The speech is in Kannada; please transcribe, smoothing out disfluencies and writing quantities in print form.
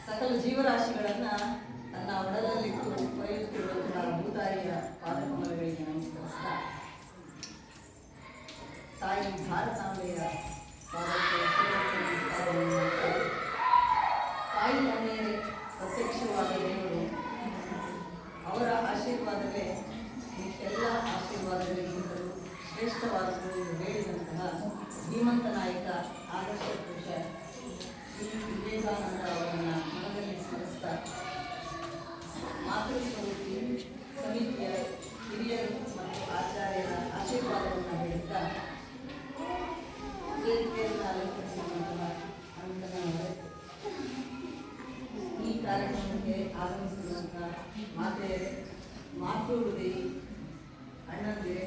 ಸಕಲ ಜೀವರಾಶಿಗಳನ್ನ ತನ್ನ ಒಡಲಲ್ಲಿಟ್ಟು ಒಯ್ಯುತ್ತಿರುವಂತಹ ಭೂತಾಯಿಯ ಪಾದಕಮಲಗಳಿಗೆ ನಮಸ್ಕರಿಸ್ತಾ ತಾಯಿ ಭಾರತಾಂಬೆಯ ಪಾದಕ್ಕೆ ನಮಸ್ಕಾರವನ್ನು ಮಾಡ್ತಾ ತಾಯಿ ತಂದೆಯೇ ಪ್ರತ್ಯಕ್ಷವಾದ ದೇವರು, ಅವರ ಆಶೀರ್ವಾದವೇ ಇಷ್ಟೆಲ್ಲ ಆಶೀರ್ವಾದಗಳಿಗಿಂತಲೂ ಶ್ರೇಷ್ಠವಾದದ್ದು ಎಂದು ಹೇಳಿದಂತಹ ಧೀಮಂತ ನಾಯಕ ಆದರ್ಶ ಪುರುಷ ಶ್ರೀ ವಿವೇಕಾನಂದ ಅವರನ್ನು ಮನದಲ್ಲಿ ಸ್ಮರಿಸ್ತಾ ಮಾತೃಸ್ವರೂಪಿ ಸಮಿತಿಯ ಹಿರಿಯರು ಮತ್ತು ಆಚಾರ್ಯರ ಆಶೀರ್ವಾದವನ್ನು ಹೇಳುತ್ತಾ ವೇದಿಕೆಯನ್ನು ಅಲಂಕರಿಸಿರುವಂತಹ ಅಣ್ಣನವರೇ, ಈ ಕಾರ್ಯಕ್ರಮಕ್ಕೆ ಆಗಮಿಸಿರುವಂತಹ ಮಾತೆಯರೇ, ಮಾತೃ ಹೃದಯಿ ಅಣ್ಣಂದಿರೇ,